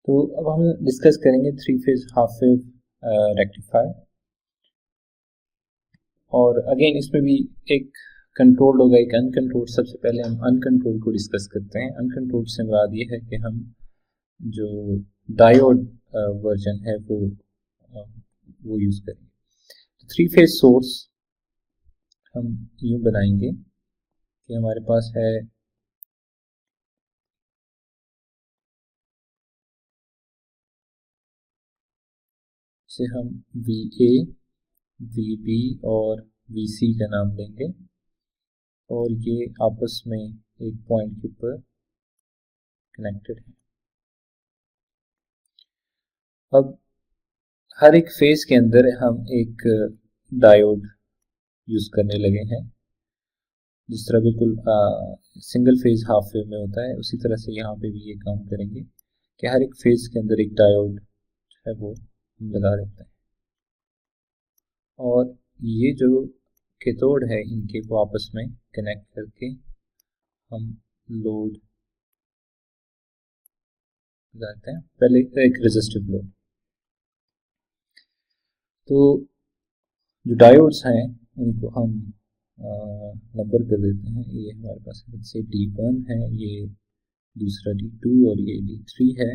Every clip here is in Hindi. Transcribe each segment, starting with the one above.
तो अब हम डिस्कस करेंगे three phase half wave rectifier, और अगेन इसमें भी एक कंट्रोल्ड होगा एक अनकंट्रोल्ड। सबसे पहले हम अनकंट्रोल्ड को डिस्कस करते हैं। अनकंट्रोल्ड से मुराद ये है कि हम जो डायोड वर्जन है वो यूज करेंगे। थ्री फेज सोर्स हम यूं बनाएंगे कि हमारे पास है से हम VA, VB और VC का नाम देंगे, और ये आपस में एक पॉइंट के ऊपर कनेक्टेड है। अब हर एक फेज के अंदर हम एक डायोड यूज करने लगे हैं, जिस तरह बिल्कुल सिंगल फेज हाफ वेव में होता है, उसी तरह से यहाँ पे भी ये काम करेंगे कि हर एक फेज के अंदर एक डायोड है वो हम लगा देते हैं, और ये जो कैथोड है इनके को आपस में कनेक्ट करके हम लोड लगाते हैं। पहले एक रेजिस्टिव लोड। तो जो डायोड्स हैं उनको हम नंबर कर देते हैं। ये हमारे पास से D1 है, ये दूसरा D2 और ये D3 है।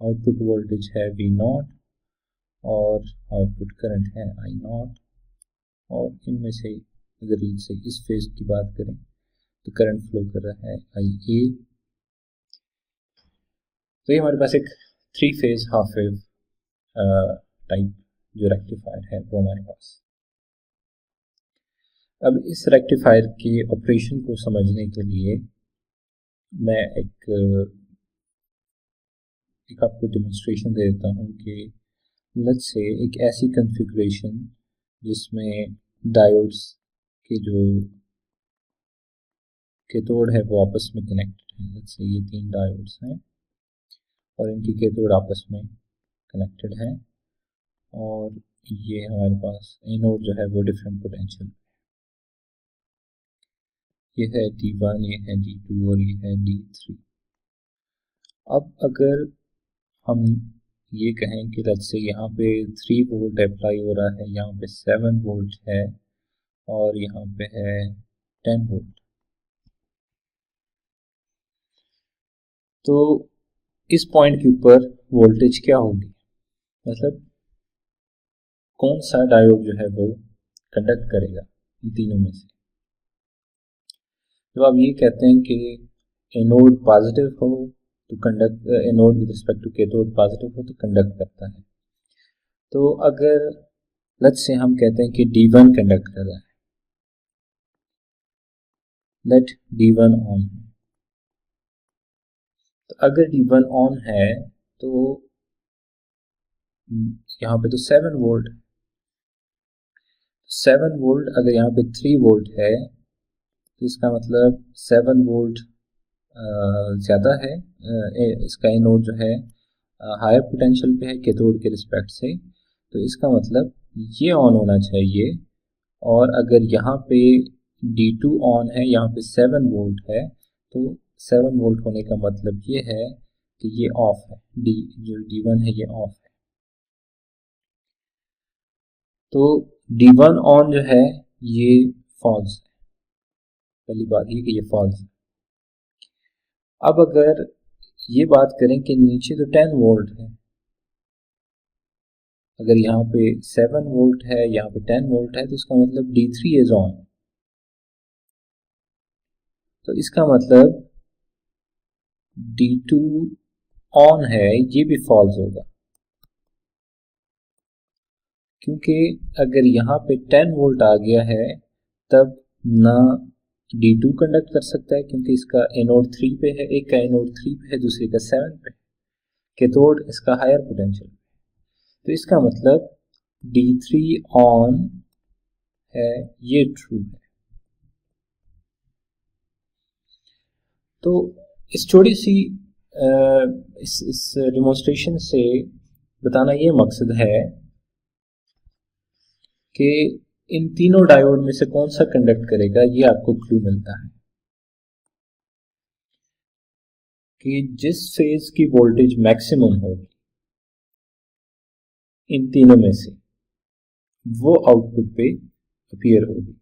आउटपुट वोल्टेज है V0 और आउटपुट करंट है I0, और इनमें से अगर से इस फेज की बात करें तो करंट फ्लो कर रहा है IA। तो ये हमारे पास एक three phase half wave type जो रेक्टिफायर है वो हमारे पास। अब इस रेक्टिफायर के ऑपरेशन को समझने के लिए मैं एक आपको डेमोन्स्ट्रेशन दे देता हूँ कि लेट्स से एक ऐसी कॉन्फ़िगरेशन जिसमें डायोड्स के जो कैथोड है वो आपस में कनेक्टेड है। लेट्स से ये तीन डायोड्स हैं और इनकी कैथोड आपस में कनेक्टेड है, और ये हमारे पास एनोड जो है वो डिफरेंट पोटेंशियल, ये है D1, ये है D2 और ये है D3। अब अगर हम ये कहें कि लेट्स से यहाँ पे 3 वोल्ट अप्लाई हो रहा है, यहाँ पे 7 वोल्ट है और यहाँ पे है 10 वोल्ट, तो इस पॉइंट के ऊपर वोल्टेज क्या होगी, मतलब कौन सा डायोड जो है वो कंडक्ट करेगा इन तीनों में से। जब आप ये कहते हैं कि एनोड पॉजिटिव हो तो conduct, anode with respect to cathode positive हो तो कंडक्ट करता है। तो अगर लेट्स से हम कहते हैं कि D1 कंडक्ट कर रहा है, लेट D1 ऑन है, तो अगर D1 ऑन है तो यहाँ पे तो 7 वोल्ट, 7 वोल्ट अगर यहाँ पे 3 वोल्ट है तो इसका मतलब 7 वोल्ट ज़्यादा है। इसका एनोड जो है हायर पोटेंशियल पे है कैथोड के रिस्पेक्ट से, तो इसका मतलब ये ऑन होना चाहिए। और अगर यहाँ पे D2 ऑन है, यहाँ पे 7 वोल्ट है, तो 7 वोल्ट होने का मतलब ये है कि ये ऑफ है, जो D1 है ये ऑफ है। तो D1 ऑन जो है ये फॉल्स है, पहली बात ये कि ये फॉल्स है। अब अगर ये बात करें कि नीचे तो 10 वोल्ट है, अगर यहाँ पे 7 वोल्ट है, यहाँ पे 10 वोल्ट है, तो इसका मतलब D3 इज ऑन, तो इसका मतलब D2 ऑन है ये भी फॉल्स होगा, क्योंकि अगर यहाँ पे 10 वोल्ट आ गया है तब ना D2 कंडक्ट कर सकता है क्योंकि इसका एनोड 3 पे है, एक का एनोड 3 पे है, दूसरे का 7 पे है, कैथोड इसका हायर पोटेंशियल, तो इसका मतलब D3 ऑन है ये ट्रू है। तो इस छोटी सी इस डेमोन्स्ट्रेशन से बताना ये मकसद है कि इन तीनों डायोड में से कौन सा कंडक्ट करेगा, ये आपको क्लू मिलता है। कि जिस फेज की वोल्टेज मैक्सिमम होगी इन तीनों में से वो आउटपुट पे अपीयर होगी।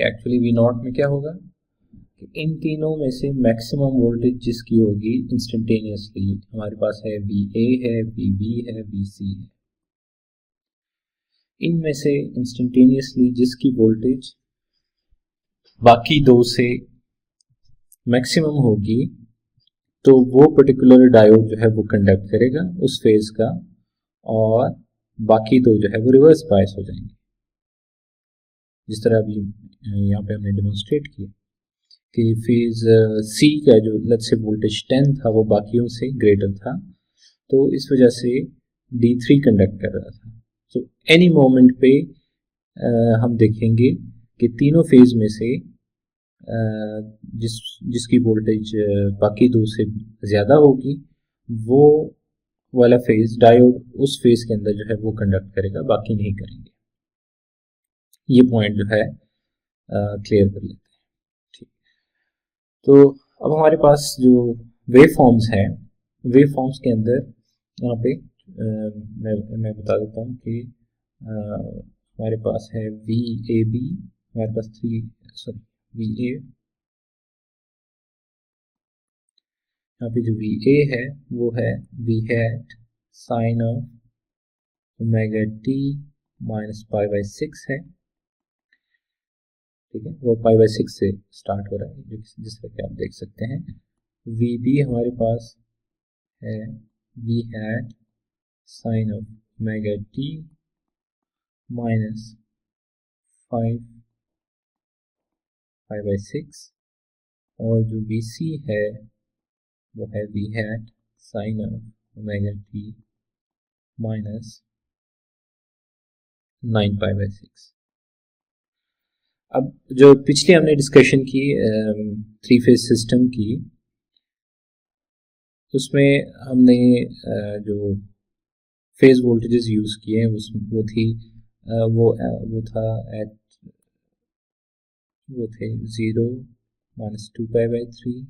एक्चुअली वी नॉट में क्या होगा कि इन तीनों में से मैक्सिमम वोल्टेज जिसकी होगी इंस्टेंटेनियसली, हमारे पास है VA है, VB है, VC है, इनमें से इंस्टेंटेनियसली जिसकी वोल्टेज बाकी दो से मैक्सिमम होगी तो वो पर्टिकुलर डायोड जो है वो कंडक्ट करेगा उस फेज का, और बाकी दो जो है वो रिवर्स बायस हो जाएंगे, जिस तरह अभी यहाँ पे हमने डेमोन्स्ट्रेट किया कि फेज C का जो लेट्स से वोल्टेज 10 था वो बाकियों से ग्रेटर था, तो इस वजह से D3 कंडक्ट कर रहा था। तो एनी मोमेंट पे हम देखेंगे कि तीनों फेज में से जिसकी वोल्टेज बाकी दो से ज़्यादा होगी वो वाला फेज डायोड उस फेज के अंदर जो है वो कंडक्ट करेगा, बाकी नहीं करेंगे। ये पॉइंट जो है क्लियर कर लेते हैं। ठीक, तो अब हमारे पास जो वेव फॉर्म्स है, वेव फॉर्म्स के अंदर यहाँ पे मैं बता देता हूँ कि हमारे पास है VAB, हमारे पास VA, यहाँ पे जो VA है वो है V hat sine of omega t minus π/6 है। ठीक है, वो π/6 से स्टार्ट हो रहा है जिस तरह के आप देख सकते हैं। VB हमारे पास है V hat sine of omega t minus 5 π/6, और जो VC है वो है V hat sine of omega t minus 9 π/6। अब जो पिछले हमने डिस्कशन की थ्री फेज सिस्टम की, उसमें हमने जो फेज वोल्टेजेस यूज किए हैं वो थी वो थे 0 -2 π/3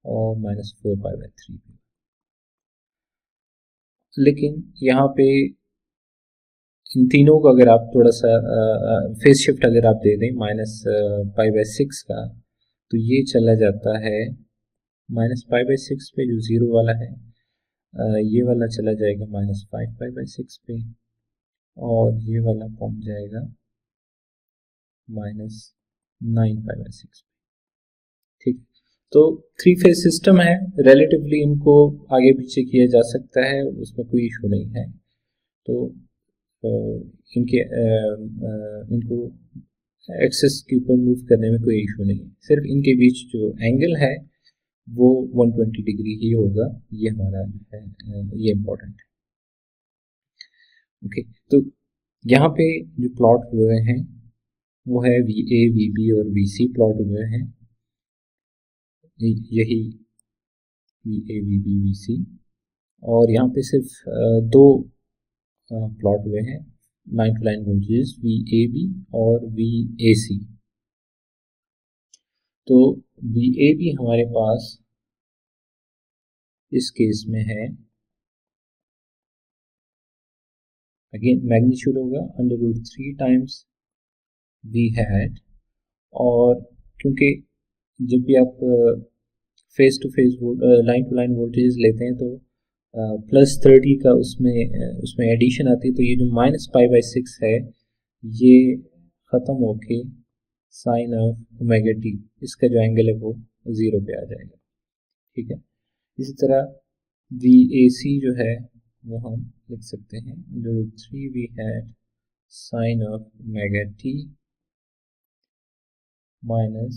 और -4 π/3। लेकिन यहाँ पे इन तीनों को अगर आप थोड़ा सा फेज शिफ्ट अगर आप दे दें -π/6 का, तो ये चला जाता है -π/6 पे, जो 0 वाला है ये वाला चला जाएगा -5 π/6 पे, और ये वाला पहुंच जाएगा -9 π/6 पे। ठीक, तो थ्री फेज सिस्टम है, रिलेटिवली इनको आगे पीछे किया जा सकता है, उसमें कोई इशू नहीं है। तो इनको एक्सेस के ऊपर मूव करने में कोई इशू नहीं है, सिर्फ इनके बीच जो एंगल है वो 120 डिग्री ही होगा, ये हमारा है ये इम्पोर्टेंट है। ओके, तो यहाँ पे जो प्लॉट हुए हैं वो है VA, VB और VC प्लॉट हुए हैं, यही VA, VB, VC, और यहाँ पे सिर्फ दो प्लॉट हुए हैं line to line voltage VAB और VAC। तो VAB हमारे पास इस केस में है, अगेन मैग्नीट्यूड होगा √3 टाइम्स V hat, और क्योंकि जब भी आप phase to phase line to line voltage लेते हैं तो +30 का उसमें एडिशन आती है, तो ये जो -π/6 है ये ख़त्म होके साइन ऑफ ओमेगा t, इसका जो एंगल है वो 0 पे आ जाएगा। ठीक है, इसी तरह VAC जो है वो हम लिख सकते हैं √3 V hat sine of omega t minus,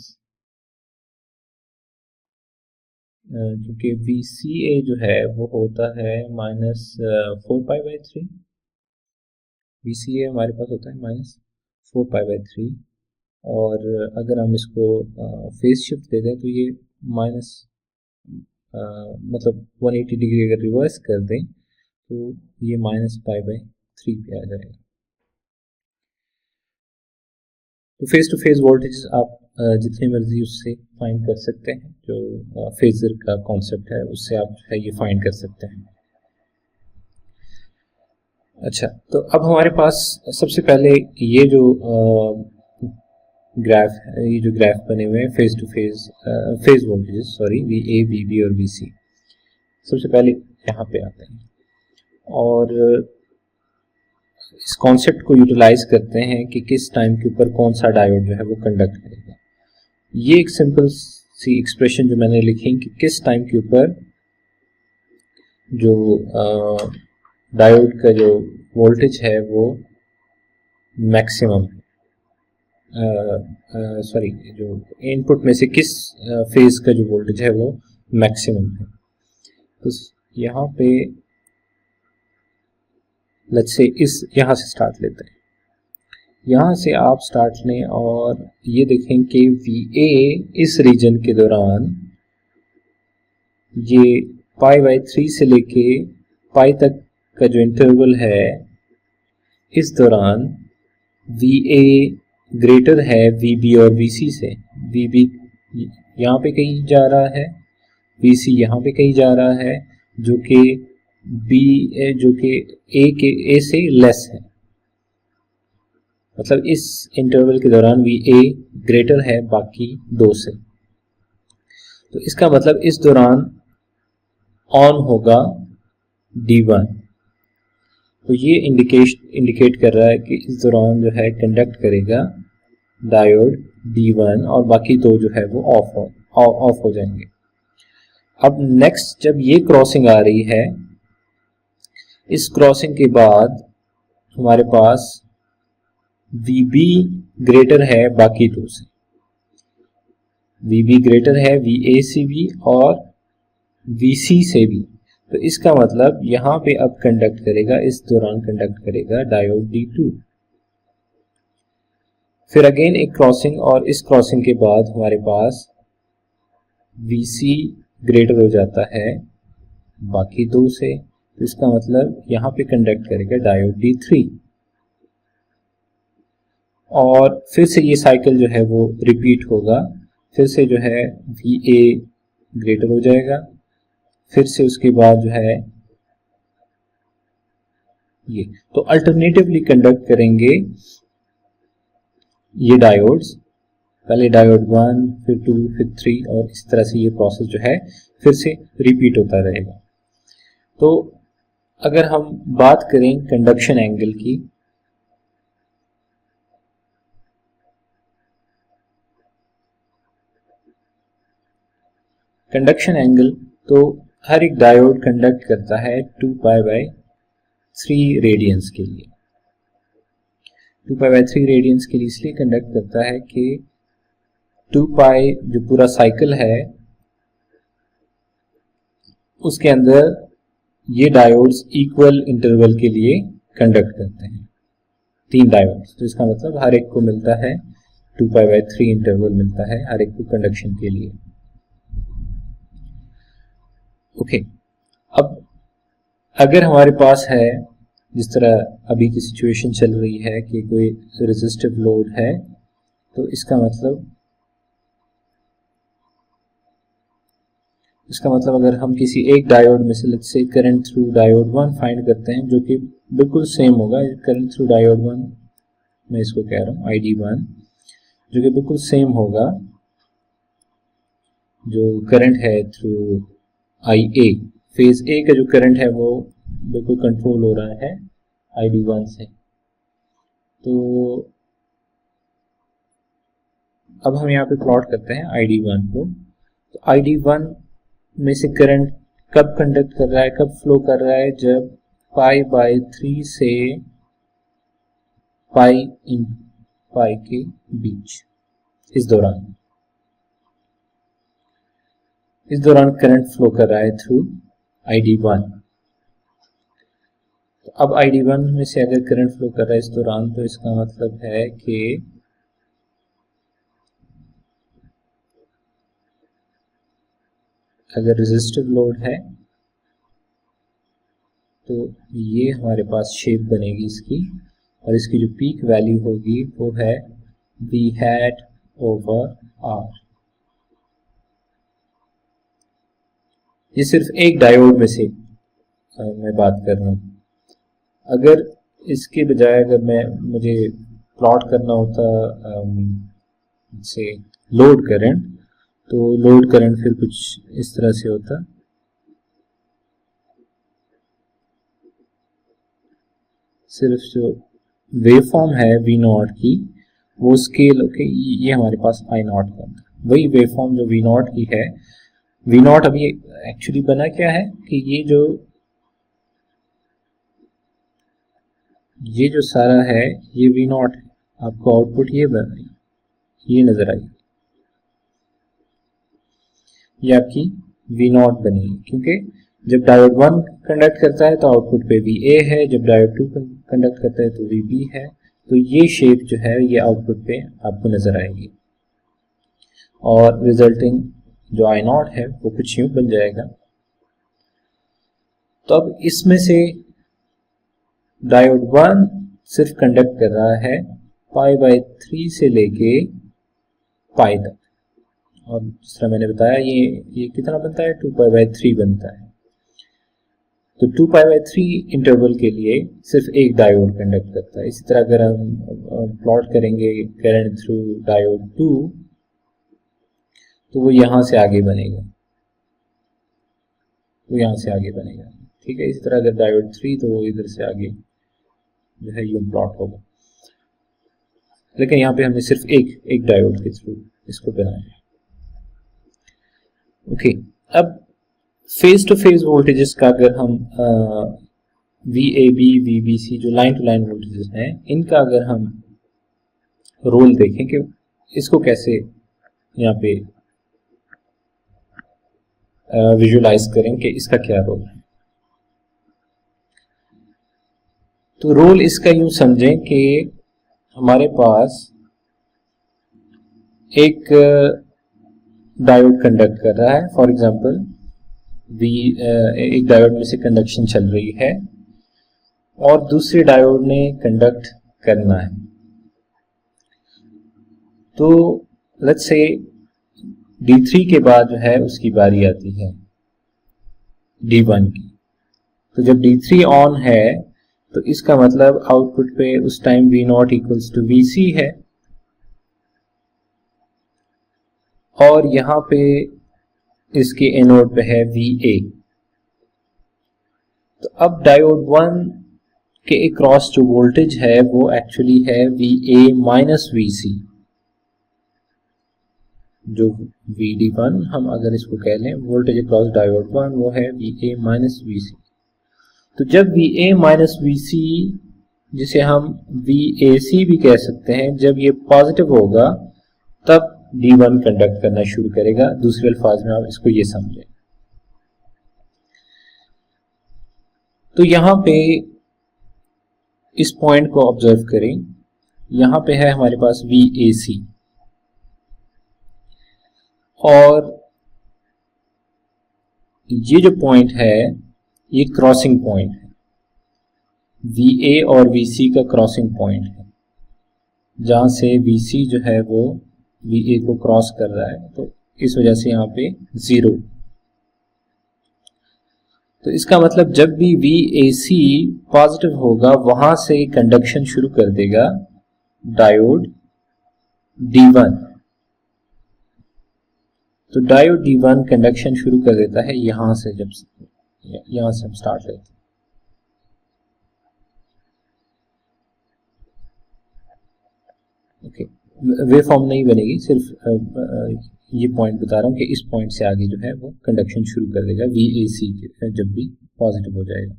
क्योंकि VCA जो है वो होता है -4 π/3, VCA हमारे पास होता है -4 π/3, और अगर हम इसको फेज शिफ्ट दे दें तो ये माइनस मतलब 180 डिग्री अगर रिवर्स कर दें तो ये -π/3 पे आ जाएगा। तो फेज टू फेज वोल्टेज आप जितनी मर्जी उससे फाइंड कर सकते हैं, जो फेजर का कॉन्सेप्ट है उससे आप जो है ये फाइंड कर सकते हैं। अच्छा, तो अब हमारे पास सबसे पहले ये जो ग्राफ है, ये जो ग्राफ बने हुए हैं phase two phase phase voltages, sorry VA, VB और VC, सबसे पहले यहाँ पे आते हैं और इस कॉन्सेप्ट को यूटिलाइज करते हैं कि किस टाइम के ऊपर कौन सा डायोड जो है वो कंडक्ट करेगा। ये एक सिंपल सी एक्सप्रेशन जो मैंने लिखी कि किस टाइम के ऊपर जो डायोड का जो वोल्टेज है वो मैक्सिमम, सॉरी जो इनपुट में से किस फेज का जो वोल्टेज है वो मैक्सिमम है। तो यहाँ पे लेट्स से इस यहाँ से स्टार्ट लेते हैं, यहाँ से आप स्टार्ट लें और ये देखें कि VA इस रीजन के दौरान ये π/3 से लेके पाई तक का जो इंटरवल है, इस दौरान VA ग्रेटर है VB और VC से। VB यहाँ पे कहीं जा रहा है, VC यहाँ पे कहीं जा रहा है, जो कि A से लेस है। मतलब इस इंटरवल के दौरान VA ग्रेटर है बाकी दो से। तो इसका मतलब इस दौरान ऑन होगा D1। तो ये इंडिकेट कर रहा है कि इस दौरान जो है कंडक्ट करेगा डायोड D1 और बाकी दो जो है वो ऑफ हो जाएंगे। अब नेक्स्ट जब ये क्रॉसिंग आ रही है, इस क्रॉसिंग के बाद हमारे पास VB ग्रेटर है बाकी दो से। VB ग्रेटर है VA से भी और VC से भी। तो इसका मतलब यहाँ पे अब कंडक्ट करेगा, इस दौरान कंडक्ट करेगा डायोड D2। फिर अगेन एक क्रॉसिंग, और इस क्रॉसिंग के बाद हमारे पास VC ग्रेटर हो जाता है बाकी दो से। तो इसका मतलब यहाँ पे कंडक्ट करेगा डायोड D3। और फिर से ये साइकिल जो है वो रिपीट होगा, फिर से जो है VA ग्रेटर हो जाएगा, फिर से उसके बाद जो है ये, तो अल्टरनेटिवली कंडक्ट करेंगे ये डायोड्स, पहले डायोड 1 फिर 2 फिर 3 और इस तरह से ये प्रोसेस जो है फिर से रिपीट होता रहेगा। तो अगर हम बात करें कंडक्शन एंगल की, कंडक्शन एंगल तो हर एक डायोड कंडक्ट करता है 2π/3 रेडियंस के लिए। 2π/3 रेडियंस के लिए इसलिए कंडक्ट करता है कि 2π जो पूरा साइकिल है उसके अंदर ये डायोड्स इक्वल इंटरवल के लिए कंडक्ट करते हैं, 3 डायोड्स। तो इसका मतलब हर एक को मिलता है 2π/3 इंटरवल मिलता है हर एक को कंडक्शन के लिए। ओके, अब अगर हमारे पास है, जिस तरह अभी की सिचुएशन चल रही है कि कोई रेजिस्टिव लोड है, तो इसका मतलब अगर हम किसी एक डायोड में से let's say current through diode 1 find करते हैं, जो कि बिल्कुल सेम होगा, करंट थ्रू डायोड 1 मैं इसको कह रहा हूँ ID1, जो कि बिल्कुल सेम होगा जो करंट है थ्रू IA। फेज A का जो करंट है वो बिल्कुल कंट्रोल हो रहा है ID1 से। तो अब हम यहाँ पे प्लॉट करते हैं ID1 को। तो ID1 में से करंट कब कंडक्ट कर रहा है, कब फ्लो कर रहा है, जब π/3 से π के बीच, इस दौरान करंट फ्लो कर रहा है थ्रू ID1। तो अब ID1 में से अगर करंट फ्लो कर रहा है इस दौरान, तो इसका मतलब है कि अगर रेजिस्टिव लोड है तो ये हमारे पास शेप बनेगी इसकी, और इसकी जो पीक वैल्यू होगी वो है वी हैट ओवर आर। ये सिर्फ एक डायोड में से मैं बात कर रहा हूँ। अगर इसके बजाय अगर मुझे प्लॉट करना होता से लोड करंट, तो लोड करंट फिर कुछ इस तरह से होता। सिर्फ जो वेवफॉर्म है वी नॉट की वो स्केल, ओके, ये हमारे पास आई नॉट का वही वेवफॉर्म जो वी नॉट की है। वी नॉट अभी एक्चुअली बना क्या है कि ये जो सारा है ये वी नॉट है। आपको आउटपुट ये नजर आई, ये आपकी वी नॉट बनेगी, क्योंकि जब डायोड 1 कंडक्ट करता है तो आउटपुट पे वी ए है, जब डायोड 2 कंडक्ट करता है तो वी बी है। तो ये शेप जो है ये आउटपुट पे आपको नजर आएगी और रिजल्टिंग जो आई नॉट है वो कुछ यूं बन जाएगा। तो अब इसमें से डायोड 1 सिर्फ कंडक्ट कर रहा है π/3 से लेके पाई तक, और जिस तरह मैंने बताया ये कितना बनता है, 2π/3 बनता है। तो 2π/3 इंटरवल के लिए सिर्फ एक डायोड कंडक्ट करता है। इसी तरह अगर हम प्लॉट करेंगे करंट थ्रू डायोड 2 तो वो यहां से आगे बनेगा, ठीक है। इसी तरह अगर डायोड 3 तो वो इधर से आगे जो है यूं प्लॉट होगा, लेकिन यहाँ पे हमने सिर्फ एक डायोड के थ्रू इसको बनाया। ओके, अब फेज टू फेज वोल्टेजेस का अगर हम VAB VBC जो लाइन टू लाइन वोल्टेजेस हैं इनका अगर हम रोल देखें कि इसको कैसे यहाँ पे विजुअलाइज करें कि इसका क्या रोल है। तो रोल इसका यूं समझें कि हमारे पास एक डायोड कंडक्ट कर रहा है, फॉर एग्जांपल एक डायोड में से कंडक्शन चल रही है और दूसरे डायोड ने कंडक्ट करना है। तो लेट्स से D3 के बाद जो है उसकी बारी आती है D1 की। तो जब D3 ऑन है तो इसका मतलब आउटपुट पे उस time V0 equals to VC है, और यहां पे इसके एनोड पे है VA। तो अब डायोड 1 के अक्रॉस जो वोल्टेज है वो एक्चुअली है VA माइनस VC। जो VD1 हम अगर इसको कह लें वोल्टेज अक्रॉस डायोड 1 वो है VA माइनस VC। तो जब VA माइनस VC, जिसे हम VAC भी कह सकते हैं, जब ये पॉजिटिव होगा तब D1 कंडक्ट करना शुरू करेगा। दूसरे अल्फाज में आप इसको ये समझें। तो यहां पे इस पॉइंट को ऑब्जर्व करें, यहां पे है हमारे पास VAC और ये जो पॉइंट है ये क्रॉसिंग पॉइंट है, VA और VC का क्रॉसिंग पॉइंट है, जहां से VC जो है वो VA को क्रॉस कर रहा है, तो इस वजह से यहाँ पे 0। तो इसका मतलब जब भी VAC पॉजिटिव होगा वहां से कंडक्शन शुरू कर देगा डायोड D1। तो डायोड D1 कंडक्शन शुरू कर देता है यहां से, जब यहां से हम स्टार्ट लेते हैं। ओके, वे फॉर्म नहीं बनेगी, सिर्फ ये पॉइंट बता रहा हूँ कि इस पॉइंट से आगे जो है वो कंडक्शन शुरू कर देगा VAC के जब भी पॉजिटिव हो जाएगा,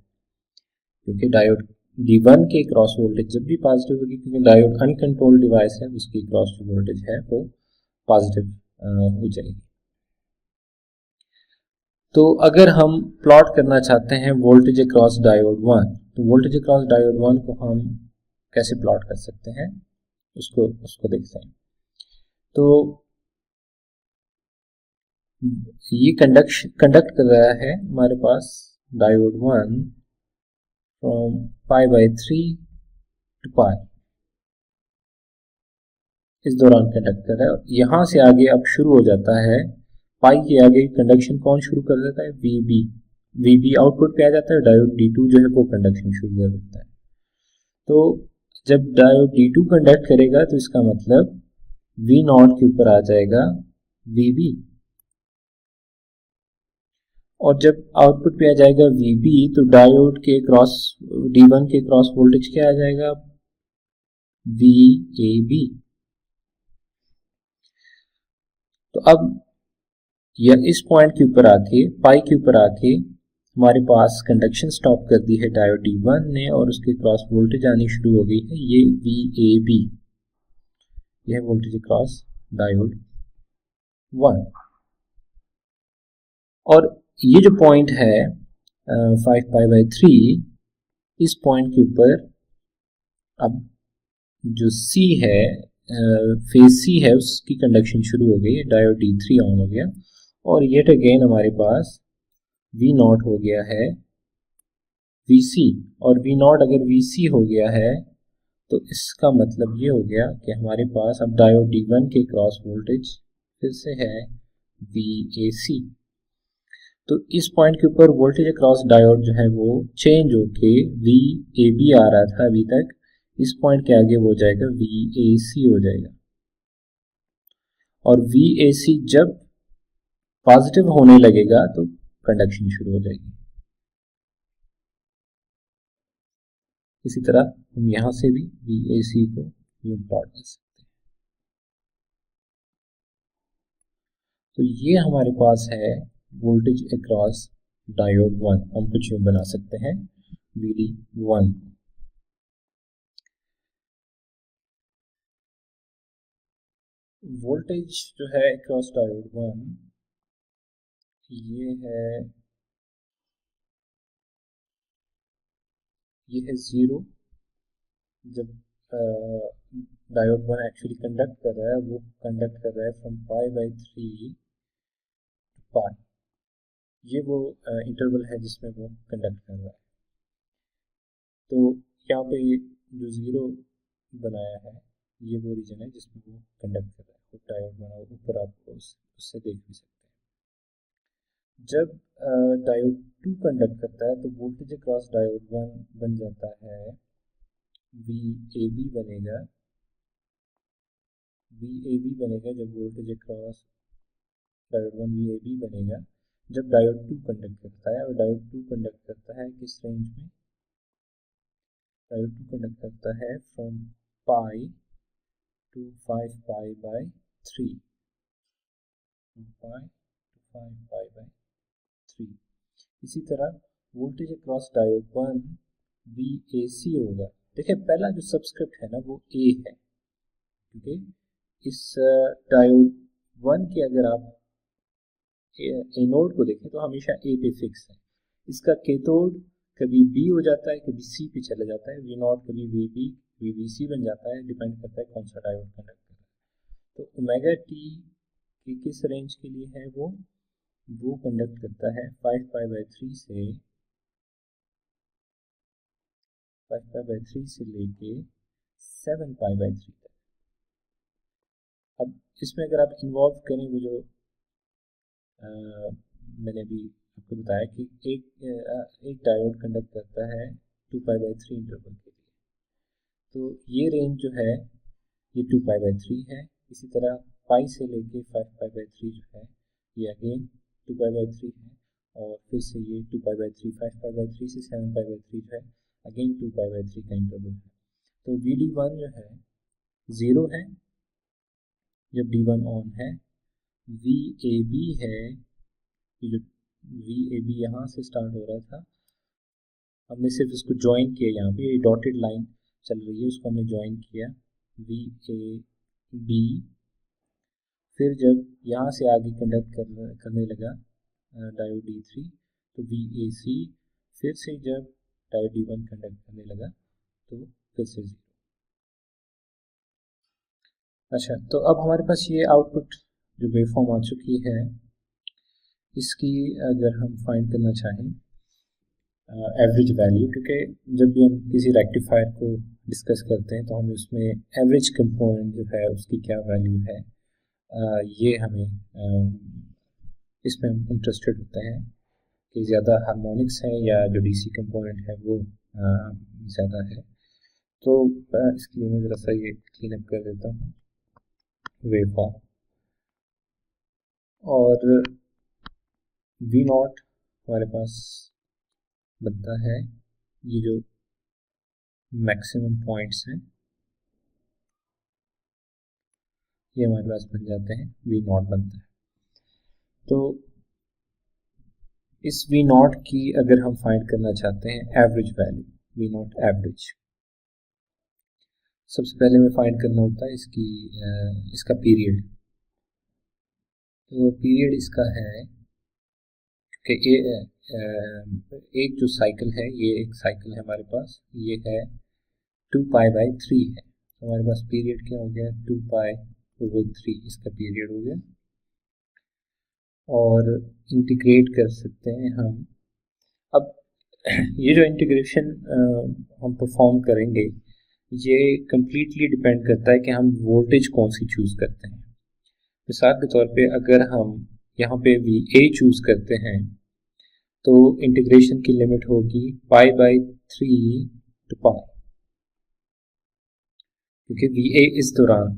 क्योंकि डायोड D1 के क्रॉस वोल्टेज जब भी पॉजिटिव होगी, क्योंकि डायोड अनकंट्रोल्ड डिवाइस है, उसकी क्रॉस जो वोल्टेज है वो पॉजिटिव हो जाएगी। तो अगर हम प्लॉट करना चाहते हैं वोल्टेज अक्रॉस डायोड 1, तो वोल्टेज अक्रॉस डायोड 1 को हम कैसे प्लॉट कर सकते हैं उसको देखते हैं। तो ये कंडक्ट कर रहा है हमारे पास डायोड 1 फ्रॉम π/3 टू पाई। इस दौरान कंडक्ट कर रहा है। यहाँ से आगे अब शुरू हो जाता है, पाई के आगे कंडक्शन कौन शुरू कर देता है, वीबी। वीबी आउटपुट पे आ जाता है, डायोड D2 जो है वो कंडक्शन शुरू कर देता है। तो जब डायोड D2 कंडक्ट करेगा तो इसका मतलब V नॉट के ऊपर आ जाएगा VB, और जब आउटपुट पे आ जाएगा VB तो डायोड के क्रॉस D1 के क्रॉस वोल्टेज क्या आ जाएगा, VAB। तो अब यह इस पॉइंट के ऊपर आके, पाई के ऊपर आके हमारे पास कंडक्शन स्टॉप कर दी है डायोड D1 ने, और उसके क्रॉस वोल्टेज आनी शुरू हो गई है, ये VAB, यह वोल्टेज क्रॉस डायोड 1। और ये जो पॉइंट है 5π/3, इस पॉइंट के ऊपर अब जो C है, फेज C है, उसकी कंडक्शन शुरू हो गई, डायोड D3 ऑन हो गया, और येट अगेन हमारे पास V नॉट हो गया है VC। और V नॉट अगर VC हो गया है तो इसका मतलब ये हो गया कि हमारे पास अब डायोड D1 के क्रॉस वोल्टेज फिर से है VAC। तो इस पॉइंट के ऊपर वोल्टेज अक्रॉस डायोड जो है वो चेंज होके VAB आ रहा था अभी तक, इस पॉइंट के आगे वो जाएगा VAC हो जाएगा। और VAC जब पॉजिटिव होने लगेगा तो कंडक्शन शुरू हो जाएगी। इसी तरह हम यहां से भी VAC को यूं प्लॉट कर सकते हैं। तो ये हमारे पास है वोल्टेज अक्रॉस डायोड 1, हम कुछ यूं बना सकते हैं VD1। वोल्टेज जो है अक्रॉस डायोड 1 ये है 0। जब डायोड 1 एक्चुअली कंडक्ट कर रहा है, वो कंडक्ट कर रहा है फ्रॉम π/3 पाई, ये वो इंटरवल है जिसमें वो कंडक्ट कर रहा है। तो यहाँ पे जो 0 बनाया है ये वो रीजन है जिसमें वो कंडक्ट कर रहा है, डायोड बना ऊपर आपको उससे देख भी सकते हैं। जब डायोड 2 कंडक्ट करता है तो वोल्टेज अक्रॉस डायोड 1 बन जाता है VAB बनेगा। VAB बनेगा जब वोल्टेज अक्रॉस डायोड 1 VAB बनेगा जब डायोड 2 कंडक्ट करता है। और डायोड 2 कंडक्ट करता है किस रेंज में, डायोड 2 कंडक्ट करता है from pi to 5π/3, pi to 5π/3। इसी तरह वोल्टेज अक्रॉस डायोड 1 VAC होगा। देखिए पहला जो सब्सक्रिप्ट है ना वो A है, क्योंकि इस डायोड 1 के अगर आप एनोड को देखें तो हमेशा A पे फिक्स है। इसका कैथोड कभी B हो जाता है, कभी C पे चला जाता है, V नॉट कभी VB VBC बन जाता है, डिपेंड करता है कौन सा डायोड कंडक्ट कर रहा है। तो ओमेगा T की किस रेंज के लिए है, वो कंडक्ट करता है 5π/3 से 5π/3 से लेके 7π/3 तक। अब इसमें अगर आप इन्वॉल्व करें वो जो मैंने अभी आपको बताया कि एक डायोड कंडक्ट करता है 2π/3 इंटरवल के लिए, तो ये रेंज जो है ये 2π/3 है। इसी तरह पाई से लेके 5π/3 जो है ये अगेन 2π/3 है, और फिर से ये 2π/3 5π/3 से 7π/3 जो है अगेन 2π/3 का इंटरवल है। तो VD1 जो है 0 है जब D1 ऑन है, VAB है, ये जो VAB यहाँ से स्टार्ट हो रहा था, हमने सिर्फ इसको ज्वाइन किया, यहाँ पे ये डॉटेड लाइन चल रही है उसको हमने ज्वाइन किया VAB। फिर जब यहाँ से आगे कंडक्ट करने लगा डायोड D3 तो VAC, फिर से जब डायोड D1 कंडक्ट करने लगा तो फिर से 0। अच्छा, तो अब हमारे पास ये आउटपुट जो वेवफॉर्म आ चुकी है, इसकी अगर हम फाइंड करना चाहें एवरेज वैल्यू, क्योंकि जब भी हम किसी रेक्टिफायर को डिस्कस करते हैं तो हम उसमें एवरेज कंपोनेंट जो है उसकी क्या वैल्यू है, ये हमें इसमें हम इंटरेस्टेड होते हैं कि ज़्यादा हार्मोनिक्स है या जो डीसी कंपोनेंट है वो ज़्यादा है। तो इसके लिए मैं ज़रा सा ये क्लीन अप कर देता हूँ वेवफॉर्म, और वी नॉट हमारे पास बनता है, ये जो मैक्सिमम पॉइंट्स हैं ये हमारे पास बन जाते हैं, वी नॉट बनता है। तो इस वी नॉट की अगर हम फाइंड करना चाहते हैं average value, V naught average, सबसे पहले हमें फाइंड करना होता है इसका पीरियड। तो पीरियड इसका है कि एक जो साइकिल है, ये एक साइकिल है हमारे पास, ये है 2π/3 है। तो हमारे पास पीरियड क्या हो गया, 2π/3 इसका पीरियड हो गया। और इंटीग्रेट कर सकते हैं हम। अब ये जो इंटीग्रेशन हम परफॉर्म करेंगे ये कम्प्लीटली डिपेंड करता है कि हम वोल्टेज कौन सी चूज़ करते हैं। मिसाल के तौर पे अगर हम यहाँ पे VA चूज़ करते हैं तो इंटीग्रेशन की लिमिट होगी π/3 टू π, क्योंकि VA इस दौरान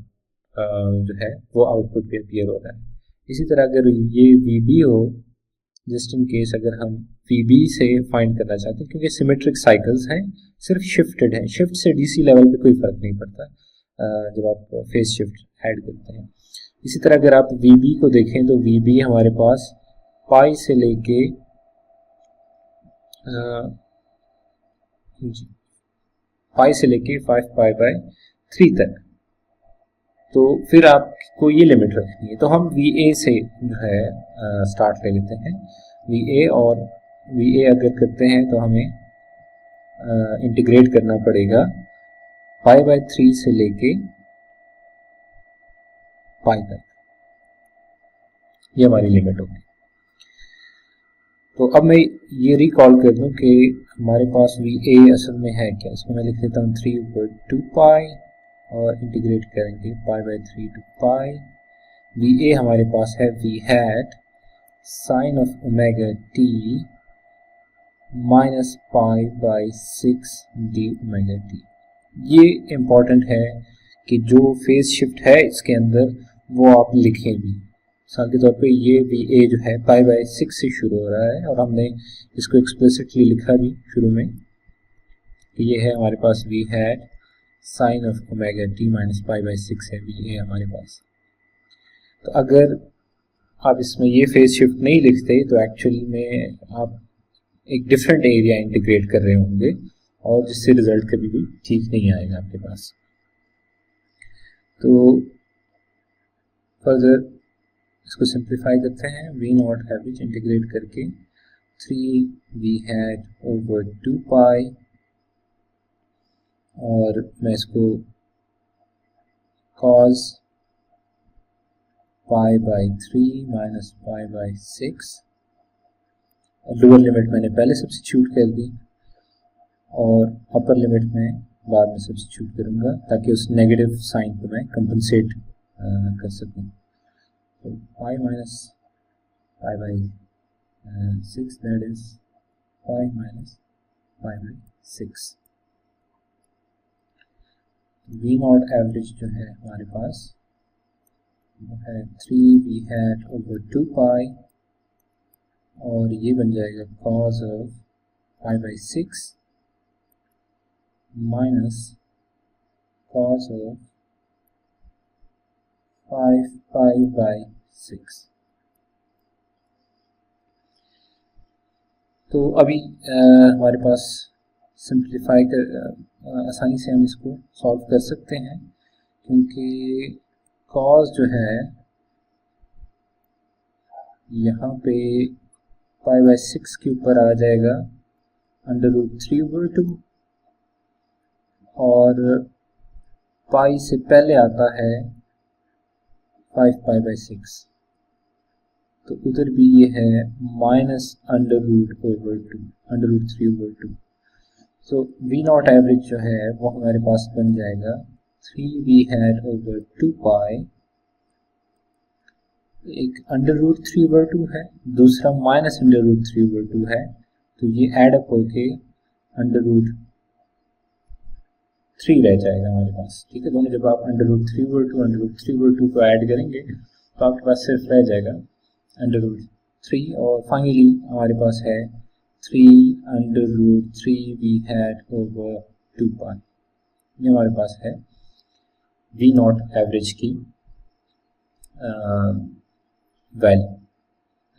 जो है वो आउटपुट पे अपीयर हो रहा है। इसी तरह अगर ये VB हो, जस्ट इन केस अगर हम VB से फाइंड करना चाहते हैं, क्योंकि सिमेट्रिक साइकिल्स हैं, सिर्फ शिफ्टेड है, शिफ्ट से DC लेवल पे कोई फर्क नहीं पड़ता जब आप फेज शिफ्ट ऐड करते हैं। इसी तरह अगर आप VB को देखें तो VB हमारे पास पाई से लेके पाई से लेके 5π/3 तक, तो फिर आपको ये लिमिट रखनी है। तो हम VA से जो है स्टार्ट ले लेते हैं, VA, और VA अगर करते हैं तो हमें इंटीग्रेट करना पड़ेगा π/3 से लेके पाई तक, ये हमारी लिमिट होगी। तो अब मैं ये रिकॉल कर दूं कि हमारे पास VA असल में है क्या। इसको मैं लिख लेता हूँ 3/2π और इंटीग्रेट करेंगे π/3 टू π। VA हमारे पास है V hat sin of omega t minus π/6 d omega t। ये इम्पॉर्टेंट है कि जो फेज शिफ्ट है इसके अंदर वो आप लिखें भी। मिसाल के तौर पे ये VA जो है π/6 से शुरू हो रहा है और हमने इसको एक्सप्लिसिटली लिखा भी शुरू में कि ये है हमारे पास V hat sin of omega t minus π/6 है VA हमारे पास। तो अगर आप इसमें ये फेज शिफ्ट नहीं लिखते तो एक्चुअली में आप एक डिफरेंट एरिया इंटीग्रेट कर रहे होंगे और जिससे रिजल्ट कभी भी ठीक नहीं आएगा आपके पास। तो फर्दर इसको सिंप्लीफाई करते हैं, V नॉट एवरेज इंटीग्रेट करके 3V hat over 2π, और मैं इसको cos π/3 माइनस π/6, लोअर लिमिट मैंने पहले सब्स्टिट्यूट कर दी और अपर लिमिट में बाद में सब्स्टिट्यूट करूंगा ताकि उस नेगेटिव साइन को मैं कंपनसेट कर सकूं। तो pi minus π/6 that is pi minus π/6। V nought average जो है हमारे पास वो है 3V hat over 2π, और ये बन जाएगा cos of π/6 minus cos of 5π/6। तो अभी हमारे पास सिंप्लीफाई कर आसानी से हम इसको सॉल्व कर सकते हैं, क्योंकि cos जो है यहाँ पे π/6 के ऊपर आ जाएगा √3/2, और पाई से पहले आता है 5π/6। तो उधर भी ये है minus under root over two, under root 3 over 2। So V naught average जो है वो हमारे पास बन जाएगा 3v हैट ओवर 2 पाई, एक अंडर रूट 3 ओवर 2 है, दूसरा माइनस अंडर रूट 3 ओवर 2 है, तो ये एड अप होके अंडर रूट 3 रह जाएगा हमारे पास। ठीक है, दोनों जब आप under root 3 over 2 under root 3 over 2 को ऐड करेंगे तो आपके पास सिर्फ रह जाएगा अंडर रूट 3, और फाइनली हमारे पास है 3 under root 3 we hat over 2 pi. ये हमारे पास है वी नॉट एवरेज की वैल्यू,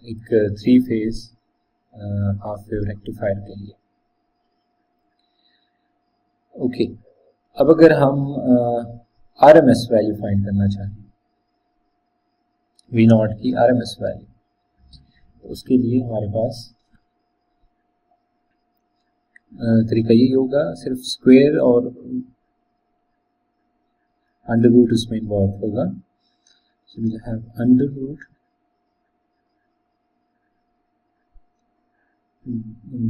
एक 3 फेज हाफ वेव रेक्टिफायर के लिए। ओके, अब अगर हम आरएमएस वैल्यू फाइंड करना चाहें, वी नॉट की आरएमएस वैल्यू, तो उसके लिए हमारे पास तरीका यही होगा, सिर्फ स्क्वायर और अंडर रूट उसमें इन्वॉल्व होगा। So we have under root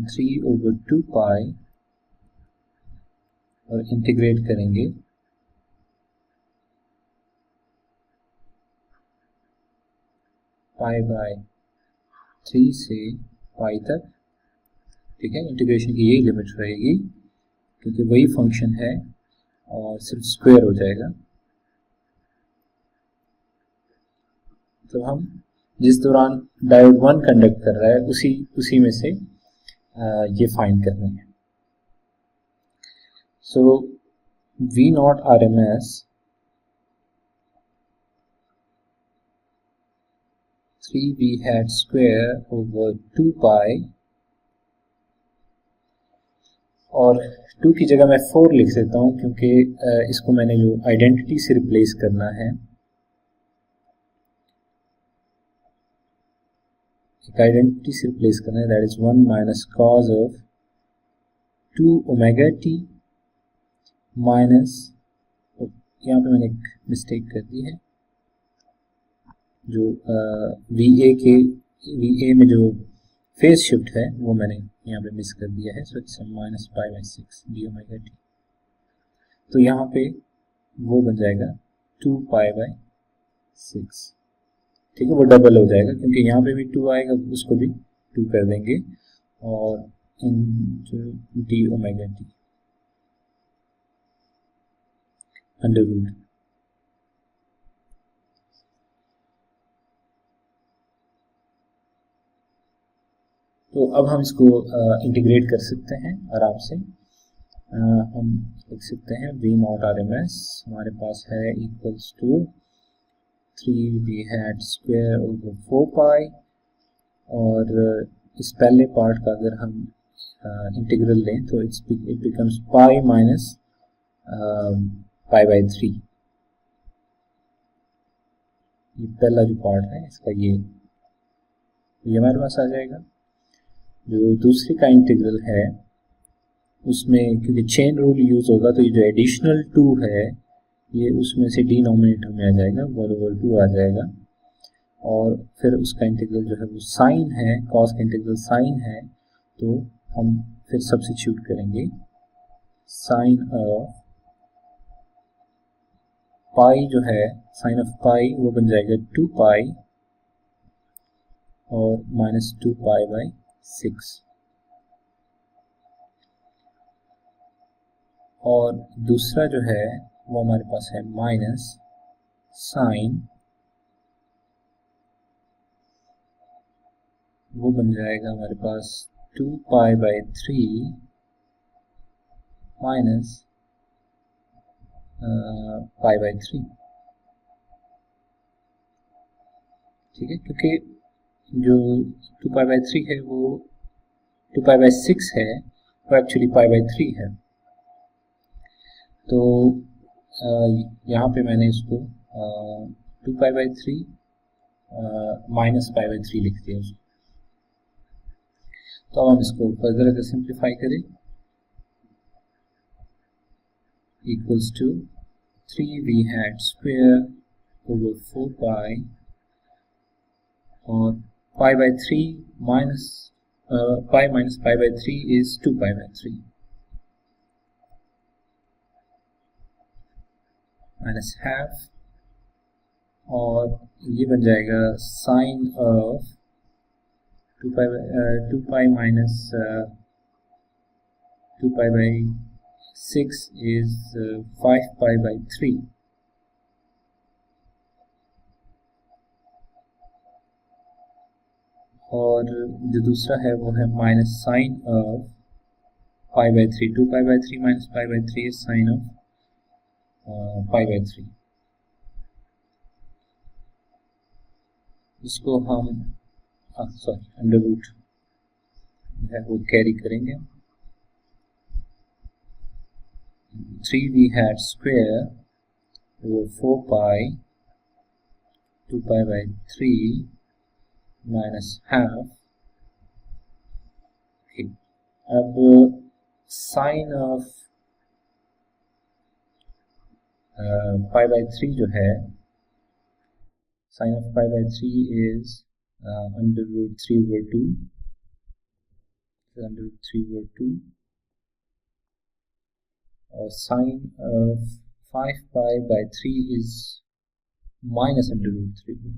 3 over 2 pi और इंटीग्रेट करेंगे पाई बाय 3 से पाई तक। ठीक है, इंटीग्रेशन की यही लिमिट रहेगी क्योंकि वही फंक्शन है और सिर्फ स्क्वायर हो जाएगा। तो हम जिस दौरान डायोड 1 कंडक्ट कर रहा है उसी में से ये फाइंड कर रहे हैं। So V naught RMS 3v hat square over 2 pi, और 2 की जगह मैं 4 लिख देता हूँ क्योंकि इसको मैंने जो आइडेंटिटी से रिप्लेस करना है, एक आइडेंटिटी से रिप्लेस करना है, that is 1 minus cos of 2 omega T minus, यहाँ पे मैंने एक मिस्टेक कर दी है, जो वी ए में जो फेज शिफ्ट है वो मैंने यहाँ पे मिस कर दिया है। So it's minus pi by 6 D omega T, तो यहाँ पे वो बन जाएगा 2 पाई बाई 6। ठीक है, वो डबल हो जाएगा क्योंकि यहाँ पे भी 2 आएगा, उसको भी 2 कर देंगे, और इन D omega T under root. तो अब हम इसको इंटीग्रेट कर सकते हैं आराम से। हम लिख सकते हैं we naught R M S हमारे पास है equals to 3v hat square over 4 pi, और इस पहले पार्ट का अगर हम इंटीग्रल लें तो it becomes pi minus pi by 3। ये पहला जो पार्ट है इसका ये हमारे पास आ जाएगा। जो दूसरे का इंटीग्रल है उसमें क्योंकि चेन रूल यूज होगा तो ये जो एडिशनल 2 है ये उसमें से डिनोमिनेटर में आ जाएगा, 1/2 आ जाएगा, और फिर उसका इंटीग्रल जो है वो साइन है, कॉस का इंटीग्रल साइन है, तो हम फिर सब्स्टिट्यूट करेंगे साइन ऑफ पाई, जो है साइन ऑफ पाई वो बन जाएगा 2 पाई और माइनस 2 पाई बाई 6, और दूसरा जो है वो हमारे पास है माइनस साइन, वो बन जाएगा हमारे पास 2 pi by 3 minus pi by 3। ठीक है, क्योंकि जो 2 पाई बाई 3 है वो 2 पाई बाई 6 है, वो एक्चुअली पाई बाई 3 है। तो यहाँ पे मैंने इसको 2 pi by 3 minus pi by 3 लिख दिया उसको। तो अब हम इसको फर्दर अगर सिंप्लीफाई करें, equals to 3v hat square over 4 pi और pi by three minus pi minus pi by three is 2 pi by three minus half, और ये बन जाएगा sine of 2 pi minus 2 pi by 6 is 5 pi by 3। और जो दूसरा है वो है minus sine of pi by three, 2 pi by three minus pi by three is sine of pi by three. इसको हम सॉरी अंडर रूट है वो कैरी करेंगे। 3 वी हैड स्क्वेयर वो 4 pi 2 pi by three minus half. अब sine of pi by three जो है, sine of pi by three is under root 3 over 2, under root 3 over 2, और sine of 5 pi by 3 is minus under root 3 over 2।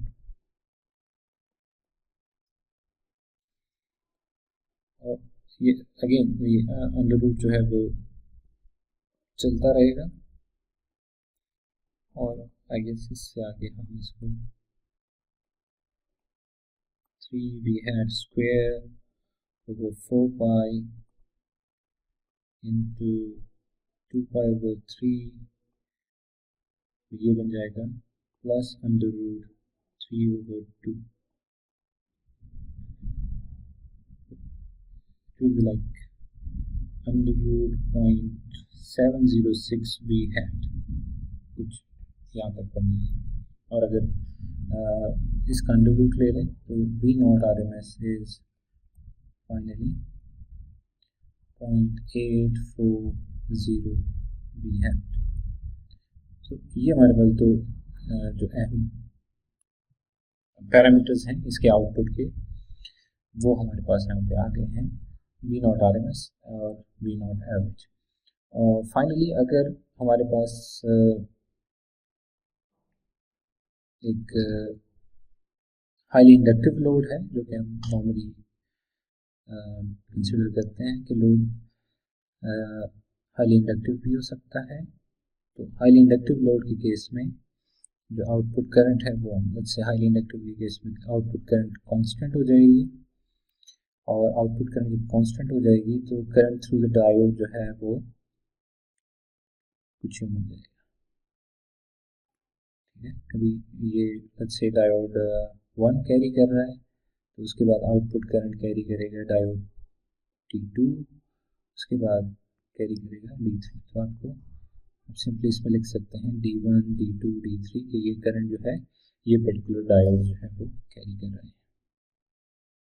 और ये अगेन ये अंडर रूट जो है वो चलता रहेगा, और आई गेस इससे आगे हम इसको 3 we had square over 4 pi into 2 pi over 3, ये बन जाएगा plus under root 3 over 2। It will be like under root 0.706 we had, कुछ यहाँ तक बन जाएगा। और अगर इसका अंडर रूट ले लें तो v naught R M S is finally 0.840 v had. तो ये हमारे पास दो जो अहम पैरामीटर्स हैं इसके आउटपुट के, वो हमारे पास यहाँ पे आ गए हैं, we naught R M S और वी नॉट एवरेज। और फाइनली अगर हमारे पास एक हाईली इंडक्टिव लोड है, जो कि हम नॉर्मली कंसिडर करते हैं कि लोड हाईली इंडक्टिव भी हो सकता है, तो हाईली इंडक्टिव लोड के केस में जो आउटपुट करंट है वो लेट्स से हाईली इंडक्टिव के केस में आउटपुट करंट कांस्टेंट हो जाएगी, और आउटपुट करंट जब कांस्टेंट हो जाएगी तो करंट थ्रू द डायोड जो है वो कुछ यूं बन जाएगा। ठीक है, कभी ये लेट्स से डायोड 1 कैरी कर रहा है, तो उसके बाद आउटपुट करंट कैरी करेगा डायोड T2, उसके बाद कैरी करेगा D3। तो आपको सिंपली इसमें लिख सकते हैं D1 D2 D3 कि ये करंट जो है ये पर्टिकुलर डायोड जो है वो कैरी कर रहा है।